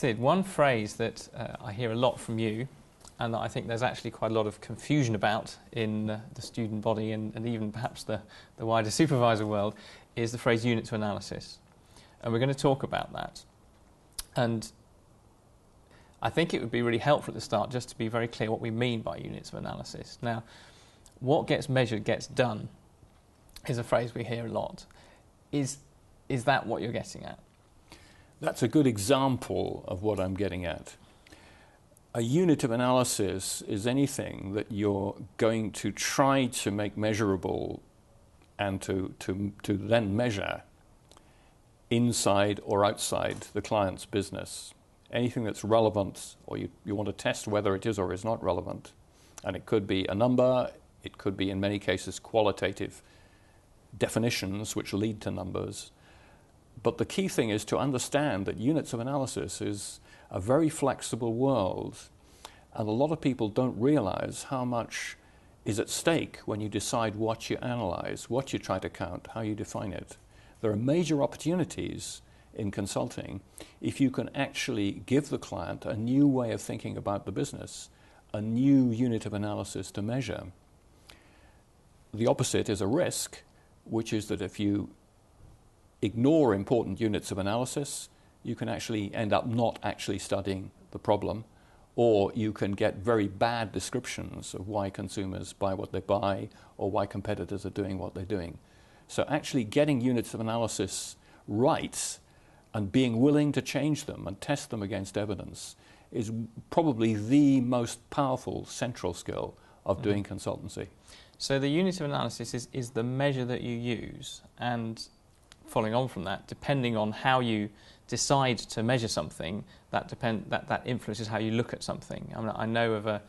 Syd, one phrase that I hear a lot from you, and that I think there's actually quite a lot of confusion about in the student body and even perhaps the wider supervisor world, is the phrase unit to analysis. And we're going to talk about that. And I think it would be really helpful at the start just to be very clear what we mean by units of analysis. Now, what gets measured gets done is a phrase we hear a lot. Is that what you're getting at? That's a good example of what I'm getting at. A unit of analysis is anything that you're going to try to make measurable and to then measure inside or outside the client's business. Anything that's relevant, or you want to test whether it is or is not relevant. And it could be a number, it could be in many cases qualitative definitions which lead to numbers. But the key thing is to understand that units of analysis is a very flexible world, and a lot of people don't realize how much is at stake when you decide what you analyze, what you try to count, how you define it. There are major opportunities in consulting if you can actually give the client a new way of thinking about the business, a new unit of analysis to measure. The opposite is a risk, which is that if you ignore important units of analysis, you can actually end up not actually studying the problem, or you can get very bad descriptions of why consumers buy what they buy or why competitors are doing what they're doing. So actually getting units of analysis right and being willing to change them and test them against evidence is probably the most powerful central skill of doing consultancy. So the unit of analysis is the measure that you use, and following on from that, depending on how you decide to measure something, that influences how you look at something. I mean, I know of a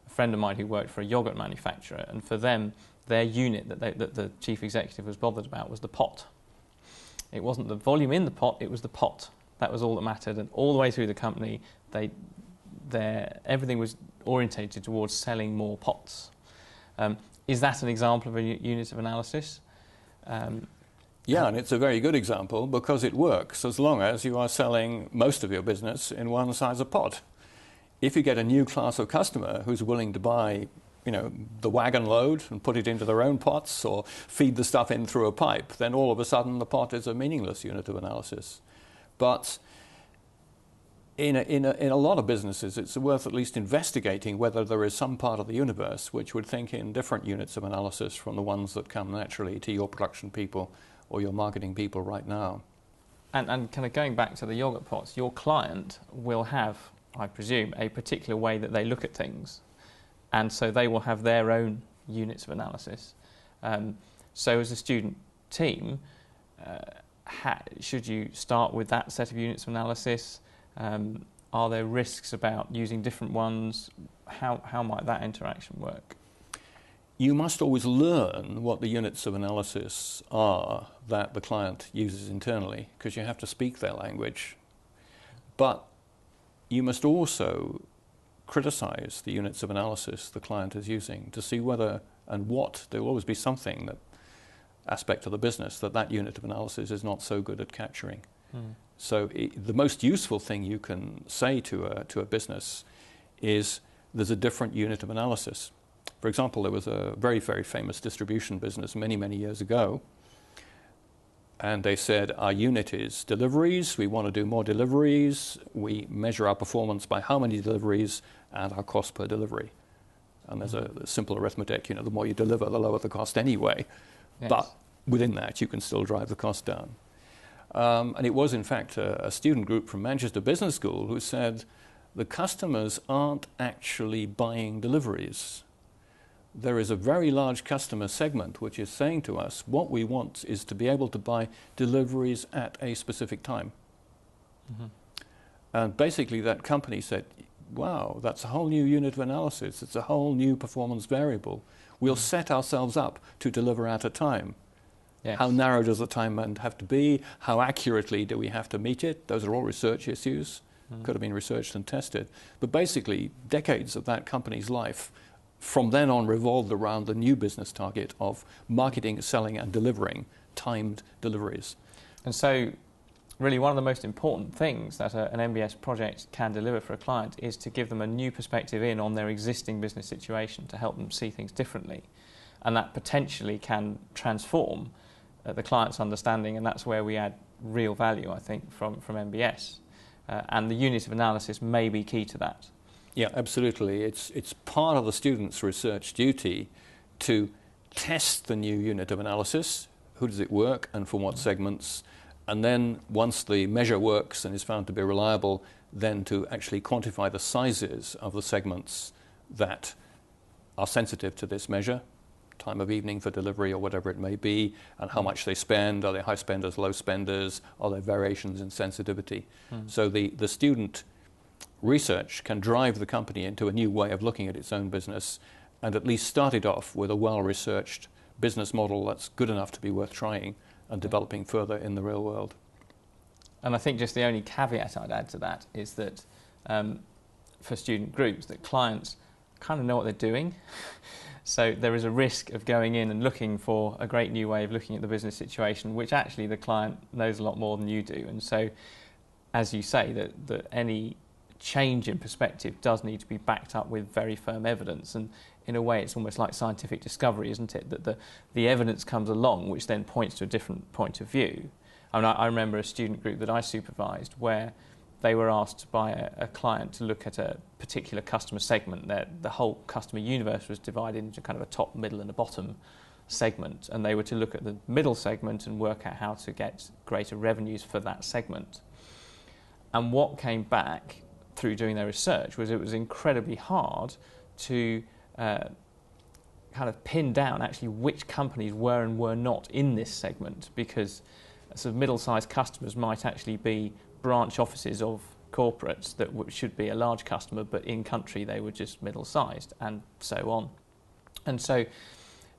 friend of mine who worked for a yogurt manufacturer, and for them, their unit that the chief executive was bothered about was the pot. It wasn't the volume in the pot, it was the pot. That was all that mattered, and all the way through the company, everything was orientated towards selling more pots. Is that an example of a unit of analysis? Yeah, and it's a very good example because it works as long as you are selling most of your business in one size of pot. If you get a new class of customer who's willing to buy, the wagon load and put it into their own pots or feed the stuff in through a pipe, then all of a sudden the pot is a meaningless unit of analysis. But in a lot of businesses, it's worth at least investigating whether there is some part of the universe which would think in different units of analysis from the ones that come naturally to your production people or your marketing people right now. And kind of going back to the yogurt pots, your client will have, I presume, a particular way that they look at things. And so they will have their own units of analysis. So as a student team, should you start with that set of units of analysis? Are there risks about using different ones? How might that interaction work? You must always learn what the units of analysis are that the client uses internally, because you have to speak their language. But you must also criticize the units of analysis the client is using to see whether and what, there will always be something, that aspect of the business that unit of analysis is not so good at capturing. So the most useful thing you can say to a business is there's a different unit of analysis. For example, there was a very, very famous distribution business many, many years ago, and they said, our unit is deliveries, we want to do more deliveries, we measure our performance by how many deliveries and our cost per delivery. And there's a simple arithmetic, the more you deliver, the lower the cost anyway. Yes. But within that, you can still drive the cost down. And it was, in fact, a student group from Manchester Business School who said, the customers aren't actually buying deliveries. There is a very large customer segment which is saying to us, what we want is to be able to buy deliveries at a specific time. And basically that company said, wow, that's a whole new unit of analysis. It's a whole new performance variable. We'll set ourselves up to deliver at a time. Yes. How narrow does the time band have to be? How accurately do we have to meet it? Those are all research issues. Could have been researched and tested. But basically, decades of that company's life from then on revolved around the new business target of marketing, selling and delivering timed deliveries. And so really one of the most important things that an MBS project can deliver for a client is to give them a new perspective in on their existing business situation to help them see things differently. And that potentially can transform the client's understanding, and that's where we add real value, I think, from MBS. And the unit of analysis may be key to that. Yeah, absolutely. It's part of the student's research duty to test the new unit of analysis. Who does it work and for what segments? And then once the measure works and is found to be reliable, then to actually quantify the sizes of the segments that are sensitive to this measure, time of evening for delivery or whatever it may be, and how much they spend. Are they high spenders, low spenders? Are there variations in sensitivity? So the student research can drive the company into a new way of looking at its own business, and at least start it off with a well-researched business model that's good enough to be worth trying and developing further in the real world. And I think just the only caveat I'd add to that is that for student groups, that clients kind of know what they're doing. So there is a risk of going in and looking for a great new way of looking at the business situation, which actually the client knows a lot more than you do. And so, as you say, that any change in perspective does need to be backed up with very firm evidence. And in a way, it's almost like scientific discovery, isn't it? That the evidence comes along, which then points to a different point of view. I mean, I remember a student group that I supervised where they were asked by a client to look at a particular customer segment. The whole customer universe was divided into kind of a top, middle and a bottom segment, and they were to look at the middle segment and work out how to get greater revenues for that segment. And what came back through doing their research was it was incredibly hard to kind of pin down actually which companies were and were not in this segment, because sort of middle-sized customers might actually be branch offices of corporates that should be a large customer, but in country they were just middle-sized, and so on. And so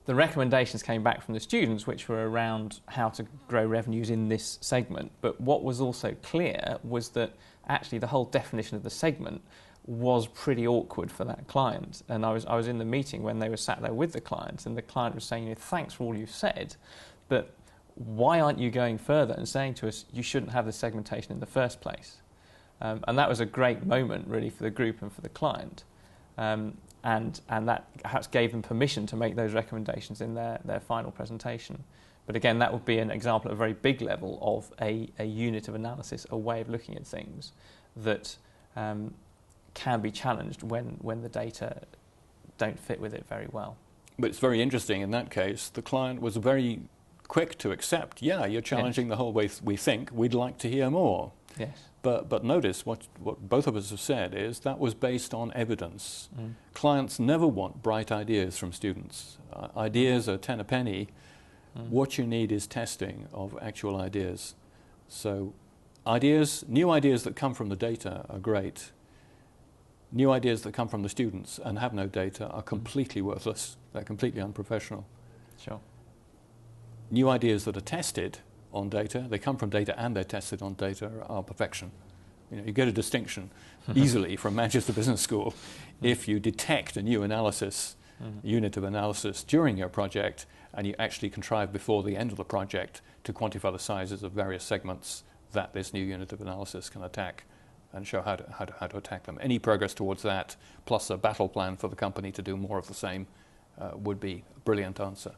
the recommendations came back from the students, which were around how to grow revenues in this segment. But what was also clear was that actually the whole definition of the segment was pretty awkward for that client. And I was in the meeting when they were sat there with the client, and the client was saying, thanks for all you've said, but why aren't you going further and saying to us you shouldn't have this segmentation in the first place? And that was a great moment really for the group and for the client. And that perhaps gave them permission to make those recommendations in their final presentation. But again, that would be an example at a very big level of a unit of analysis, a way of looking at things that can be challenged when the data don't fit with it very well. But it's very interesting in that case, the client was very quick to accept, yeah, you're challenging the whole way we think, we'd like to hear more. Yes. But notice what both of us have said is that was based on evidence. Clients never want bright ideas from students. Ideas are 10 a penny. What you need is testing of actual ideas. So new ideas that come from the data are great. New ideas that come from the students and have no data are completely worthless. They're completely unprofessional. Sure. New ideas that are tested on data, they come from data and they're tested on data, are perfection. You get a distinction easily from Manchester Business School if you detect a new analysis, unit of analysis during your project, and you actually contrive before the end of the project to quantify the sizes of various segments that this new unit of analysis can attack and show how to attack them. Any progress towards that, plus a battle plan for the company to do more of the same, would be a brilliant answer.